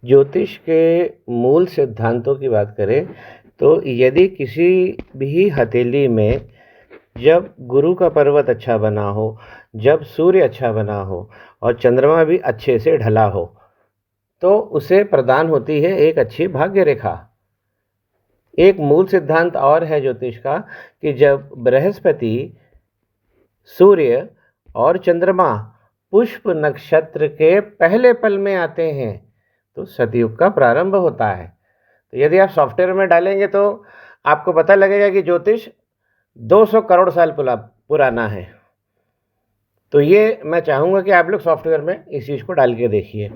ज्योतिष के मूल सिद्धांतों की बात करें तो यदि किसी भी हथेली में जब गुरु का पर्वत अच्छा बना हो, जब सूर्य अच्छा बना हो और चंद्रमा भी अच्छे से ढला हो, तो उसे प्रदान होती है एक अच्छी भाग्य रेखा। एक मूल सिद्धांत और है ज्योतिष का कि जब बृहस्पति, सूर्य और चंद्रमा पुष्प नक्षत्र के पहले पल में आते हैं तो सतयुग का प्रारंभ होता है। तो यदि आप सॉफ्टवेयर में डालेंगे तो आपको पता लगेगा कि ज्योतिष 200 करोड़ साल पुराना है। तो ये मैं चाहूँगा कि आप लोग सॉफ्टवेयर में इस चीज़ को डाल के देखिए।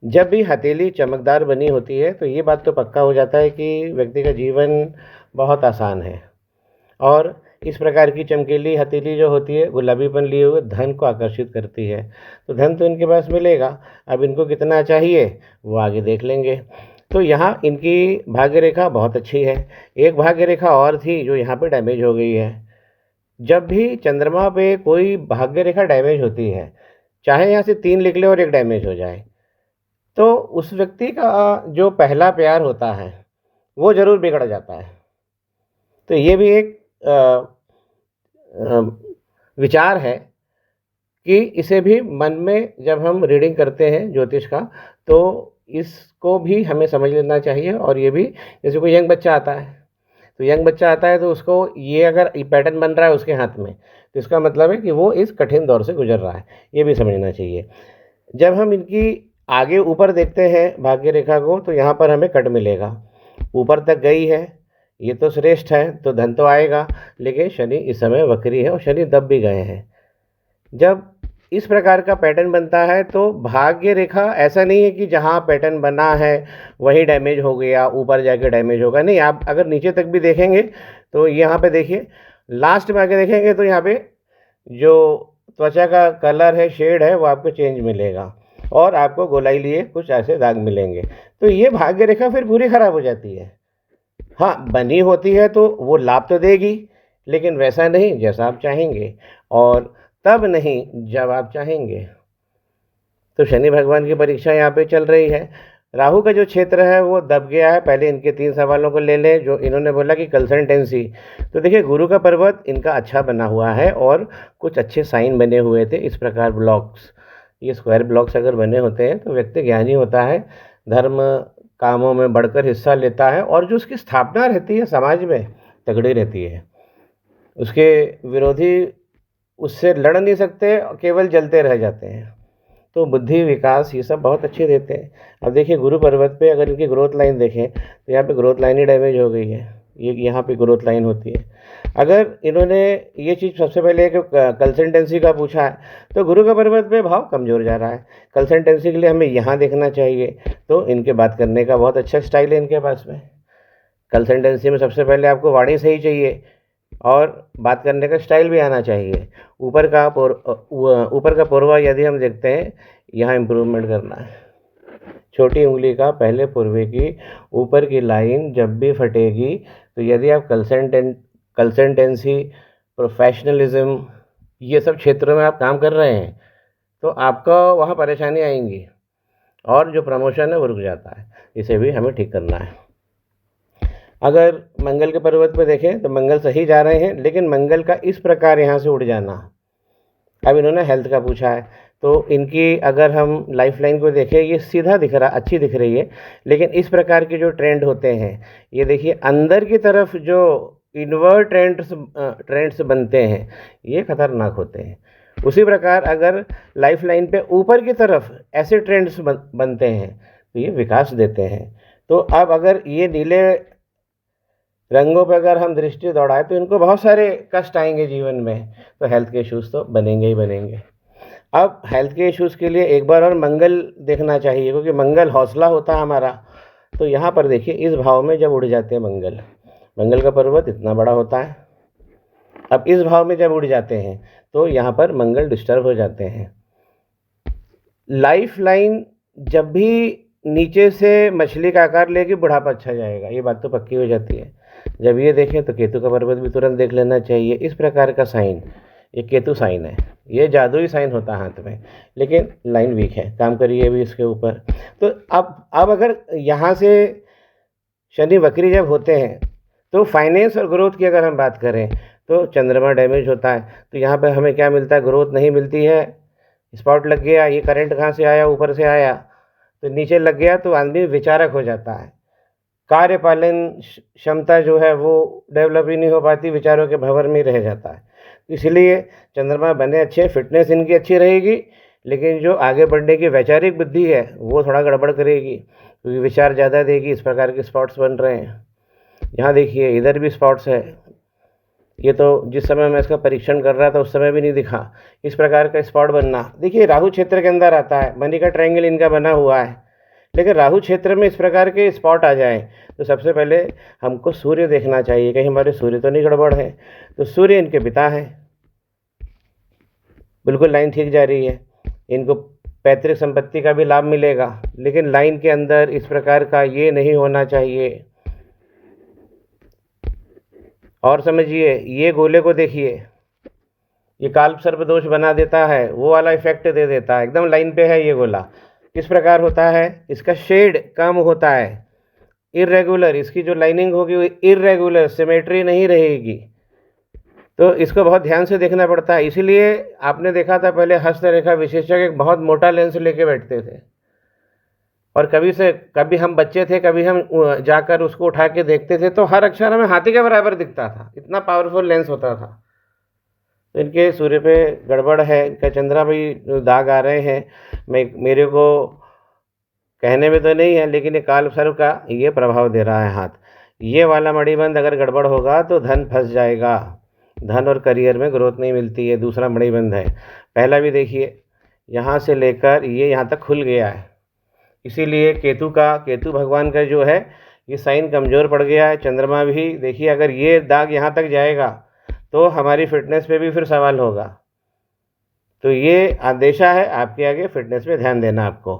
जब भी हथेली चमकदार बनी होती है तो ये बात तो पक्का हो जाता है कि व्यक्ति का जीवन बहुत आसान है। और इस प्रकार की चमकीली हथेली जो होती है गुलाबीपन लिए हुए धन को आकर्षित करती है। तो धन तो इनके पास मिलेगा, अब इनको कितना चाहिए वो आगे देख लेंगे। तो यहाँ इनकी भाग्य रेखा बहुत अच्छी है। एक भाग्य रेखा और थी जो यहाँ पे डैमेज हो गई है। जब भी चंद्रमा पे कोई भाग्य रेखा डैमेज होती है, चाहे यहाँ से 3 लिख ले और एक डैमेज हो जाए, तो उस व्यक्ति का जो पहला प्यार होता है वो ज़रूर बिगड़ जाता है। तो ये भी एक विचार है कि इसे भी मन में जब हम रीडिंग करते हैं ज्योतिष का तो इसको भी हमें समझ लेना चाहिए। और ये भी जैसे कोई यंग बच्चा आता है तो यंग बच्चा आता है तो उसको ये अगर पैटर्न बन रहा है उसके हाथ में तो इसका मतलब है कि वो इस कठिन दौर से गुजर रहा है, ये भी समझना चाहिए। जब हम इनकी आगे ऊपर देखते हैं भाग्य रेखा को तो यहाँ पर हमें कट मिलेगा, ऊपर तक गई है, ये तो श्रेष्ठ है, तो धन तो आएगा। लेकिन शनि इस समय वक्री है और शनि दब भी गए हैं। जब इस प्रकार का पैटर्न बनता है तो भाग्य रेखा ऐसा नहीं है कि जहाँ पैटर्न बना है वही डैमेज हो गया, ऊपर जाके डैमेज होगा, नहीं। आप अगर नीचे तक भी देखेंगे तो यहाँ पे देखिए, लास्ट में आके देखेंगे तो यहाँ पे जो त्वचा का कलर है, शेड है, वो आपको चेंज मिलेगा और आपको गोलाई लिए कुछ ऐसे दाग मिलेंगे। तो ये भाग्य रेखा फिर पूरी खराब हो जाती है। हाँ, बनी होती है तो वो लाभ तो देगी, लेकिन वैसा नहीं जैसा आप चाहेंगे और तब नहीं जब आप चाहेंगे। तो शनि भगवान की परीक्षा यहाँ पे चल रही है। राहु का जो क्षेत्र है वो दब गया है। पहले इनके 3 सवालों को ले लें जो इन्होंने बोला कि कंसल्टेंसी। तो देखिए, गुरु का पर्वत इनका अच्छा बना हुआ है और कुछ अच्छे साइन बने हुए थे। इस प्रकार ब्लॉक्स, ये स्क्वायर ब्लॉक्स अगर बने होते हैं तो व्यक्ति ज्ञानी होता है, धर्म कामों में बढ़कर हिस्सा लेता है और जो उसकी स्थापना रहती है समाज में तगड़ी रहती है। उसके विरोधी उससे लड़ नहीं सकते, केवल जलते रह जाते हैं। तो बुद्धि, विकास, ये सब बहुत अच्छे देते हैं। अब देखिए, गुरु पर्वत पे अगर इनकी ग्रोथ लाइन देखें तो यहाँ पे ग्रोथ लाइन ही डैमेज हो गई है। ये यहाँ पे ग्रोथ लाइन होती है। अगर इन्होंने ये चीज़ सबसे पहले एक कंसल्टेंसी का पूछा है तो गुरु का पर्वत पे भाव कमज़ोर जा रहा है। कंसल्टेंसी के लिए हमें यहाँ देखना चाहिए। तो इनके बात करने का बहुत अच्छा स्टाइल है इनके पास में। कंसल्टेंसी में सबसे पहले आपको वाणी सही चाहिए और बात करने का स्टाइल भी आना चाहिए। ऊपर का पूर्वा यदि हम देखते हैं, यहाँ इम्प्रूवमेंट करना है। छोटी उंगली का पहले पूर्वे की ऊपर की लाइन जब भी फटेगी तो यदि आप कंसल्टेंसी, प्रोफेशनलिज्म, ये सब क्षेत्रों में आप काम कर रहे हैं तो आपको वहाँ परेशानी आएंगी और जो प्रमोशन है वो रुक जाता है। इसे भी हमें ठीक करना है। अगर मंगल के पर्वत पे देखें तो मंगल सही जा रहे हैं, लेकिन मंगल का इस प्रकार यहाँ से उड़ जाना। अब इन्होंने हेल्थ का पूछा है तो इनकी अगर हम लाइफ लाइन को देखें, ये सीधा दिख रहा, अच्छी दिख रही है, लेकिन इस प्रकार के जो ट्रेंड होते हैं, ये देखिए अंदर की तरफ जो इनवर्ट ट्रेंड्स बनते हैं ये खतरनाक होते हैं। उसी प्रकार अगर लाइफ लाइन पे ऊपर की तरफ ऐसे ट्रेंड्स बनते हैं तो ये विकास देते हैं। तो अब अगर ये नीले रंगों पर अगर हम दृष्टि दौड़ाएं तो इनको बहुत सारे कष्ट आएंगे जीवन में, तो हेल्थ के इश्यूज़ तो बनेंगे ही बनेंगे। अब हेल्थ के इश्यूज़ के लिए एक बार और मंगल देखना चाहिए, क्योंकि मंगल हौसला होता है हमारा। तो यहाँ पर देखिए, इस भाव में जब उड़ जाते हैं मंगल का पर्वत इतना बड़ा होता है। अब इस भाव में जब उड़ जाते हैं तो यहाँ पर मंगल डिस्टर्ब हो जाते हैं। लाइफ लाइन जब भी नीचे से मछली का आकार लेके बुढ़ापा अच्छा जाएगा, ये बात तो पक्की हो जाती है। जब ये देखें तो केतु का पर्वत भी तुरंत देख लेना चाहिए। इस प्रकार का साइन ये केतु साइन है, ये जादुई साइन होता है हाथ में, लेकिन लाइन वीक है, काम करिए भी इसके ऊपर। तो अब अगर यहाँ से शनि वक्री जब होते हैं तो फाइनेंस और ग्रोथ की अगर हम बात करें तो चंद्रमा डैमेज होता है, तो यहाँ पे हमें क्या मिलता है, ग्रोथ नहीं मिलती है। स्पॉट लग गया, ये करंट कहाँ से आया, ऊपर से आया तो नीचे लग गया, तो आदमी विचारक हो जाता है, कार्यपालन क्षमता जो है वो डेवलप ही नहीं हो पाती, विचारों के भंवर में रह जाता है। इसलिए चंद्रमा बने अच्छे, फिटनेस इनकी अच्छी रहेगी, लेकिन जो आगे बढ़ने की वैचारिक बुद्धि है वो थोड़ा गड़बड़ करेगी, क्योंकि विचार ज़्यादा देगी। इस प्रकार के स्पॉट्स बन रहे हैं। यहाँ देखिए इधर भी स्पॉट्स है, ये तो जिस समय मैं इसका परीक्षण कर रहा था उस समय भी नहीं दिखा। इस प्रकार का स्पॉट बनना, देखिए राहु क्षेत्र के अंदर आता है, मनी का ट्रायंगल इनका बना हुआ है, लेकिन राहु क्षेत्र में इस प्रकार के स्पॉट आ जाए तो सबसे पहले हमको सूर्य देखना चाहिए, कहीं हमारे सूर्य तो नहीं गड़बड़ है। तो सूर्य इनके पिता है, बिल्कुल लाइन ठीक जा रही है, इनको पैतृक संपत्ति का भी लाभ मिलेगा, लेकिन लाइन के अंदर इस प्रकार का ये नहीं होना चाहिए। और समझिए, ये गोले को देखिए, ये काल्प सर्प दोष बना देता है, वो वाला इफेक्ट दे देता है, एकदम लाइन पे है ये गोला। किस प्रकार होता है, इसका शेड कम होता है, इरेगुलर, इसकी जो लाइनिंग होगी वो इरेगुलर, सिमेट्री नहीं रहेगी, तो इसको बहुत ध्यान से देखना पड़ता है। इसीलिए आपने देखा था पहले हस्तरेखा विशेषज्ञ एक बहुत मोटा लेंस लेके बैठते थे, और कभी हम बच्चे थे, कभी हम जाकर उसको उठा के देखते थे तो हर अक्षर हमें हाथी के बराबर दिखता था, इतना पावरफुल लेंस होता था। तो इनके सूर्य पे गड़बड़ है, इनका चंद्रमा भी दाग आ रहे हैं। मेरे को कहने में तो नहीं है, लेकिन ये काल सर्व का ये प्रभाव दे रहा है हाथ। ये वाला मणिबंध अगर गड़बड़ होगा तो धन फंस जाएगा, धन और करियर में ग्रोथ नहीं मिलती है। दूसरा मणिबंध है, पहला भी देखिए, यहाँ से लेकर ये यहाँ तक खुल गया है, इसीलिए केतु भगवान का जो है ये साइन कमज़ोर पड़ गया है। चंद्रमा भी देखिए, अगर ये दाग यहाँ तक जाएगा तो हमारी फिटनेस पे भी फिर सवाल होगा। तो ये आदेशा है आपके आगे, फिटनेस पे ध्यान देना आपको।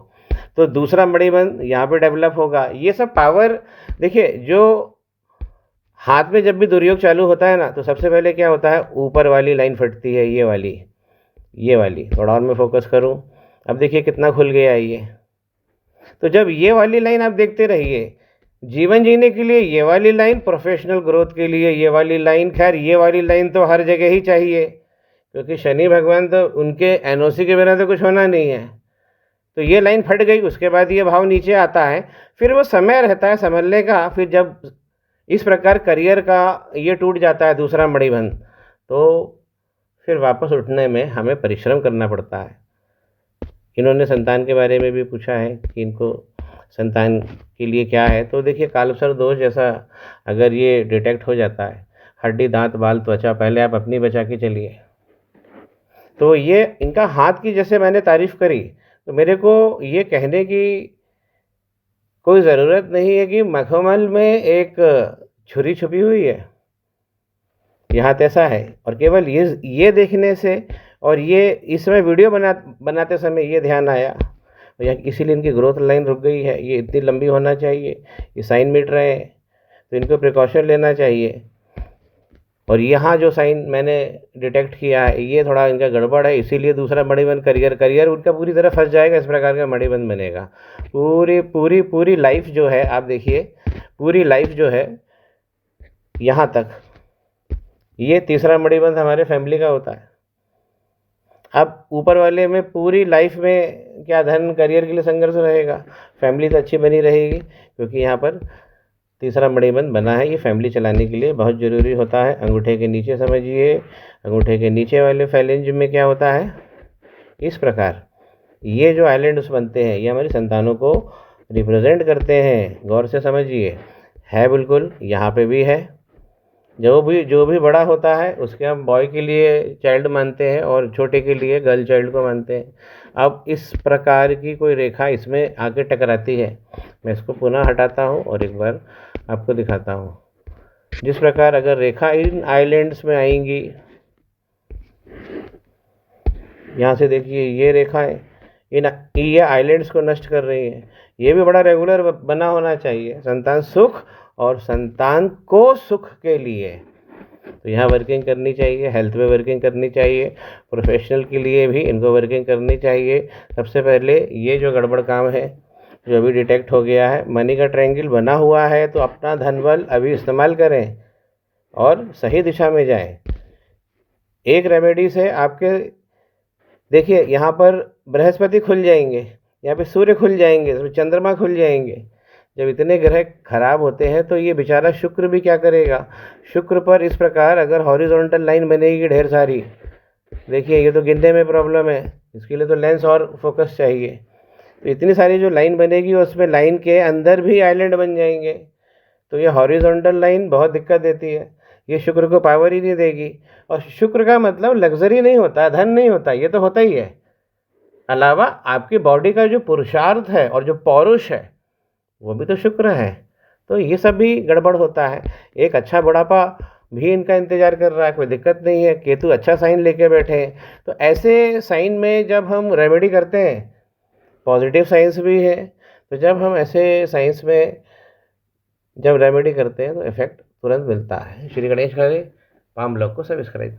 तो दूसरा मणिबंध यहाँ पे डेवलप होगा। ये सब पावर देखिए, जो हाथ में जब भी दुर्योग चालू होता है ना, तो सबसे पहले क्या होता है, ऊपर वाली लाइन फटती है, ये वाली। थोड़ा और मैं फोकस करूँ, अब देखिए कितना खुल गया है ये। तो जब ये वाली लाइन आप देखते रहिए, जीवन जीने के लिए ये वाली लाइन, प्रोफेशनल ग्रोथ के लिए ये वाली लाइन, खैर ये वाली लाइन तो हर जगह ही चाहिए, क्योंकि शनि भगवान तो उनके एनओसी के बिना तो कुछ होना नहीं है। तो ये लाइन फट गई, उसके बाद ये भाव नीचे आता है, फिर वो समय रहता है संभलने का। फिर जब इस प्रकार करियर का ये टूट जाता है दूसरा मणिबंध, तो फिर वापस उठने में हमें परिश्रम करना पड़ता है। इन्होंने संतान के बारे में भी पूछा है कि इनको संतान के लिए क्या है, तो देखिए कालसर्प दोष जैसा अगर ये डिटेक्ट हो जाता है, हड्डी दांत बाल त्वचा, पहले आप अपनी बचा के चलिए। तो ये इनका हाथ की जैसे मैंने तारीफ करी, तो मेरे को ये कहने की कोई ज़रूरत नहीं है कि मखमल में एक छुरी छुपी हुई है, यहाँ ऐसा है। और केवल ये देखने से, और ये इस समय वीडियो बनाते समय ये ध्यान आया, इसीलिए इनकी ग्रोथ लाइन रुक गई है। ये इतनी लंबी होना चाहिए, ये साइन मिट रहे हैं, तो इनको प्रिकॉशन लेना चाहिए। और यहाँ जो साइन मैंने डिटेक्ट किया है, ये थोड़ा इनका गड़बड़ है, इसीलिए दूसरा मणिबंध करियर उनका पूरी तरह फंस जाएगा। इस प्रकार का मणिबंध बनेगा। पूरी लाइफ जो है, आप देखिए पूरी लाइफ जो है यहाँ तक, ये तीसरा मणिबंध हमारे फैमिली का होता है। अब ऊपर वाले में पूरी लाइफ में क्या धन करियर के लिए संघर्ष रहेगा, फैमिली तो अच्छी बनी रहेगी, क्योंकि यहाँ पर तीसरा मणिबंध बना है। ये फैमिली चलाने के लिए बहुत ज़रूरी होता है। अंगूठे के नीचे समझिए, अंगूठे के नीचे वाले फैलेंज में क्या होता है, इस प्रकार ये जो आइलैंड्स बनते हैं, ये हमारी संतानों को रिप्रेजेंट करते हैं। गौर से समझिए, है बिल्कुल, यहाँ पे भी है। जो भी बड़ा होता है उसके हम बॉय के लिए चाइल्ड मानते हैं, और छोटे के लिए गर्ल चाइल्ड को मानते हैं। अब इस प्रकार की कोई रेखा इसमें आके टकराती है, मैं इसको पुनः हटाता हूँ और एक बार आपको दिखाता हूँ। जिस प्रकार अगर रेखा इन आइलैंड्स में आएंगी, यहाँ से देखिए ये रेखाएं ये आइलैंड्स को नष्ट कर रही हैं। ये भी बड़ा रेगुलर बना होना चाहिए, संतान सुख और संतान को सुख के लिए। तो यहाँ वर्किंग करनी चाहिए, हेल्थ में वर्किंग करनी चाहिए, प्रोफेशनल के लिए भी इनको वर्किंग करनी चाहिए। सबसे पहले ये जो गड़बड़ काम है जो अभी डिटेक्ट हो गया है, मनी का ट्रायंगल बना हुआ है, तो अपना धन बल अभी इस्तेमाल करें और सही दिशा में जाएं। एक रेमेडी से आपके देखिए यहाँ पर बृहस्पति खुल जाएंगे, यहाँ पे सूर्य खुल जाएंगे, तो चंद्रमा खुल जाएंगे। जब इतने ग्रह खराब होते हैं तो ये बेचारा शुक्र भी क्या करेगा। शुक्र पर इस प्रकार अगर हॉरिजॉन्टल लाइन बनेगी ढेर सारी, देखिए ये तो गिनने में प्रॉब्लम है, इसके लिए तो लेंस और फोकस चाहिए। तो इतनी सारी जो लाइन बनेगी उसमें लाइन के अंदर भी आइलैंड बन जाएंगे, तो ये हॉरिजॉन्टल लाइन बहुत दिक्कत देती है, ये शुक्र को पावर ही नहीं देगी। और शुक्र का मतलब लग्जरी नहीं होता, धन नहीं होता, ये तो होता ही है, अलावा आपकी बॉडी का जो पुरुषार्थ है और जो पौरुष है वो भी तो शुक्र है। तो ये सब भी गड़बड़ होता है। एक अच्छा बुढ़ापा भी इनका इंतजार कर रहा है, कोई दिक्कत नहीं है, केतु अच्छा साइन लेके बैठे हैं। तो ऐसे साइन में जब हम रेमेडी करते हैं, पॉजिटिव साइंस भी है, तो जब हम ऐसे साइंस में जब रेमेडी करते हैं तो इफेक्ट तुरंत मिलता है। श्री गणेश हरे, पाम ब्लॉग को सब्सक्राइब करें।